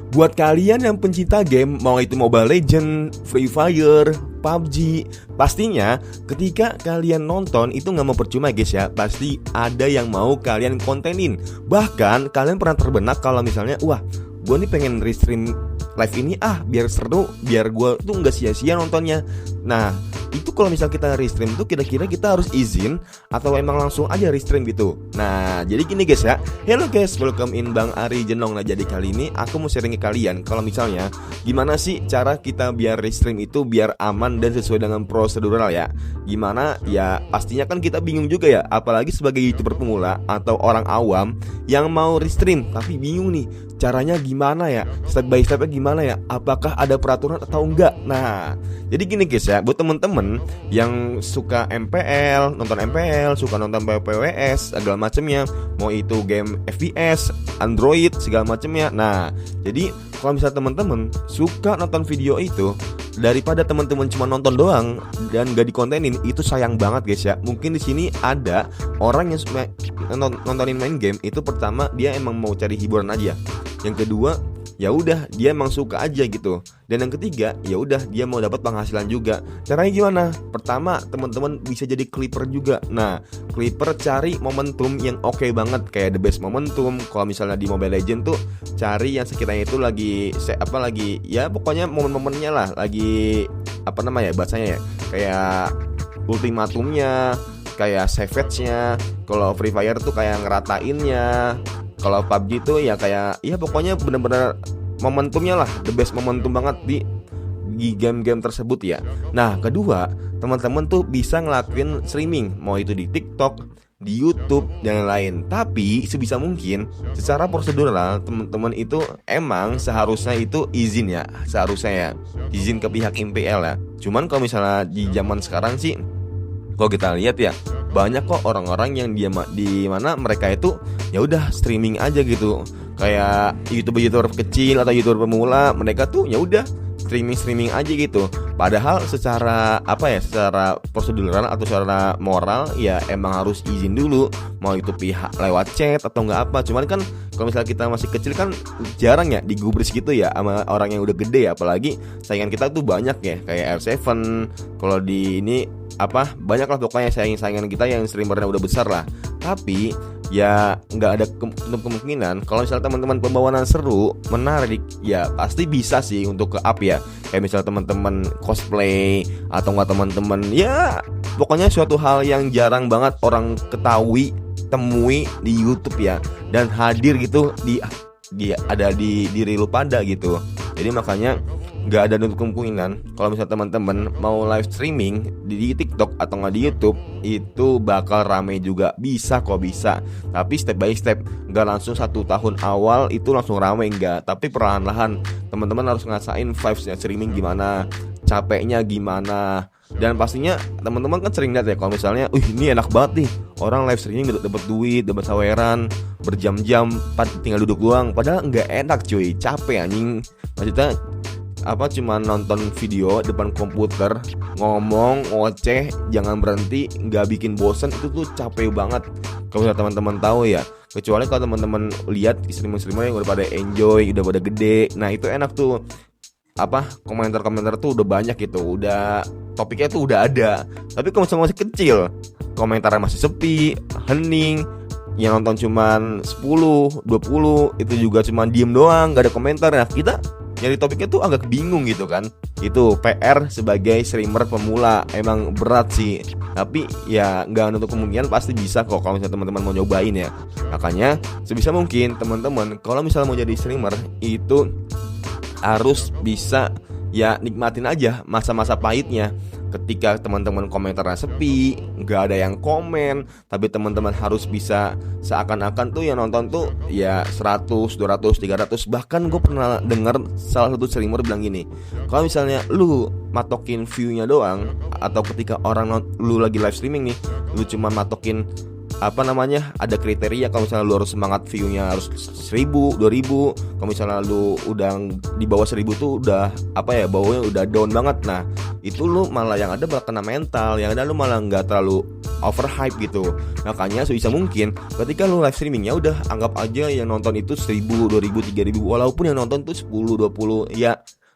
Buat kalian yang pencinta game, mau itu Mobile Legends, Free Fire, PUBG, pastinya ketika kalian nonton itu gak mau percuma guys ya. Pasti ada yang mau kalian kontenin. Bahkan kalian pernah terbenak kalau misalnya, wah gue nih pengen restream live ini biar seru, biar gue tuh gak sia-sia nontonnya. Nah itu kalau misal kita restream tuh kira-kira kita harus izin atau emang langsung aja restream gitu. Nah jadi gini guys ya. Hello guys, welcome in Bang Ari Jenong. Nah jadi kali ini aku mau sharing ke kalian kalau misalnya gimana sih cara kita biar restream itu biar aman dan sesuai dengan prosedural ya. Gimana ya, pastinya kan kita bingung juga ya, apalagi sebagai YouTuber pemula atau orang awam yang mau restream tapi bingung nih caranya gimana ya, step by stepnya gimana ya, apakah ada peraturan atau enggak. Nah jadi gini guys ya, buat temen-temen yang suka MPL, nonton MPL, suka nonton PWS segala macemnya, mau itu game FPS, Android segala macemnya. Nah jadi kalau misalnya temen-temen suka nonton video itu, daripada teman-teman cuma nonton doang dan gak dikontenin, itu sayang banget guys ya. Mungkin di sini ada orang yang suka nontonin main game itu, pertama dia emang mau cari hiburan aja, yang kedua ya udah dia emang suka aja gitu, dan yang ketiga ya udah dia mau dapat penghasilan juga. Caranya gimana? Pertama teman-teman bisa jadi clipper juga. Nah clipper cari momentum yang oke banget, kayak the best momentum. Kalau misalnya di Mobile Legends tuh cari yang sekiranya itu lagi ya pokoknya momen-momennya lah, lagi apa namanya bahasanya ya, kayak ultimatumnya, kayak savage-nya. Kalau Free Fire tuh kayak ngeratainnya. Kalau PUBG tuh ya kayak ya pokoknya bener-bener momentumnya lah, the best momentum banget di game-game tersebut ya. Nah kedua, teman-teman tuh bisa ngelakuin streaming, mau itu di TikTok, di YouTube dan lain-lain. Tapi sebisa mungkin secara prosedural teman-teman itu emang seharusnya itu izin ya, seharusnya ya izin ke pihak MPL ya. Cuman kalau misalnya di zaman sekarang sih, kalau kita lihat ya banyak kok orang-orang yang di mana mereka itu ya udah streaming aja gitu, kayak YouTuber kecil atau YouTuber pemula, mereka tuh ya udah streaming aja gitu. Padahal secara secara prosedural atau secara moral ya emang harus izin dulu, mau itu pihak lewat chat atau enggak apa. Cuman kan kalau misalnya kita masih kecil kan jarang ya digubris gitu ya sama orang yang udah gede ya. Apalagi saingan kita tuh banyak ya, kayak R7. Kalau di ini banyak lah pokoknya saingan kita yang streamernya udah besar lah. Tapi ya nggak ada kemungkinan kalau misalnya teman-teman pembawaannya seru, menarik, ya pasti bisa sih untuk ke up ya. Kayak misalnya teman-teman cosplay atau nggak teman-teman ya pokoknya suatu hal yang jarang banget orang temui di YouTube ya, dan hadir gitu ada di diri lu pada gitu. Jadi makanya nggak ada kemungkinan kalau misalnya teman-teman mau live streaming di TikTok atau nggak di YouTube itu bakal rame juga. Bisa, tapi step by step, nggak langsung 1 tahun awal itu langsung rame, nggak. Tapi perlahan-lahan teman-teman harus ngerasain vibesnya streaming gimana, capeknya gimana. Dan pastinya teman-teman kan sering lihat ya kalau misalnya, ini enak banget nih, orang live streaming dapat duit, dapat saweran berjam-jam, tinggal duduk doang. Padahal nggak enak cuy, capek anjing. Maksudnya cuma nonton video depan komputer, ngomong, ngoceh, jangan berhenti, nggak bikin bosan, itu tuh capek banget. Kalau teman-teman tahu ya, kecuali kalau teman-teman lihat streamer-streamer yang udah pada enjoy, udah pada gede, nah itu enak tuh. Komentar-komentar tuh udah banyak gitu, udah topiknya tuh udah ada. Tapi kalau misalnya masih kecil, komentarnya masih sepi, hening, yang nonton cuman 10, 20, itu juga cuman diem doang, gak ada komentar. Nah kita nyari topiknya tuh agak bingung gitu kan. Itu PR sebagai streamer pemula, emang berat sih. Tapi ya gak nutup kemungkinan pasti bisa kok kalau misalnya teman-teman mau nyobain ya. Makanya sebisa mungkin teman-teman kalau misalnya mau jadi streamer itu harus bisa ya nikmatin aja masa-masa pahitnya. Ketika teman-teman komentarnya sepi, nggak ada yang komen, tapi teman-teman harus bisa seakan-akan tuh yang nonton tuh ya 100, 200, 300. Bahkan gue pernah denger salah satu streamer bilang gini, kalau misalnya lu matokin view-nya doang, atau ketika lu lagi live streaming nih, lu cuma matokin ada kriteria, kalau misalnya lu harus semangat view-nya harus 1000, 2000. Kalau misalnya lu udah di bawah 1000 tuh udah bawahnya udah down banget. Nah itu lu malah yang ada bakal kena mental, yang ada lu malah nggak terlalu overhype gitu. Makanya sebisa mungkin ketika lu live streamingnya udah anggap aja yang nonton itu 1000, 2000, 3000, walaupun yang nonton tuh 10, 20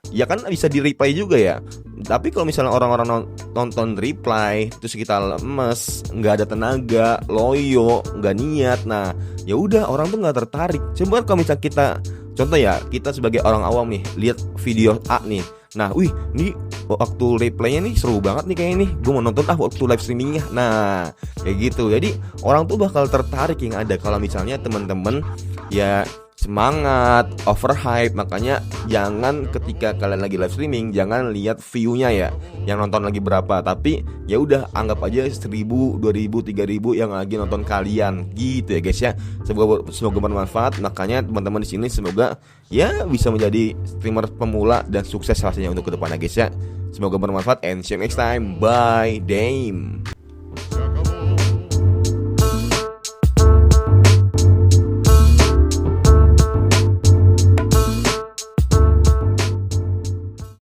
ya kan bisa di reply juga ya. Tapi kalau misalnya orang-orang nonton reply terus kita lemes, nggak ada tenaga, loyo, nggak niat, nah ya udah orang tuh nggak tertarik. Coba kalau misalnya kita contoh ya, kita sebagai orang awam nih lihat video A nih, nah wih ini waktu replaynya nih seru banget nih kayaknya nih, gue mau nonton waktu live streamingnya. Nah kayak gitu, jadi orang tuh bakal tertarik yang ada kalau misalnya temen-temen ya semangat, overhype. Makanya jangan ketika kalian lagi live streaming jangan lihat view-nya ya, yang nonton lagi berapa, tapi ya udah anggap aja 1000, 2000, 3000 yang lagi nonton kalian gitu ya guys ya. Semoga bermanfaat. Makanya teman-teman di sini semoga ya bisa menjadi streamer pemula dan sukses hasilnya untuk kedepannya guys ya. Semoga bermanfaat and see you next time. Bye, Dame.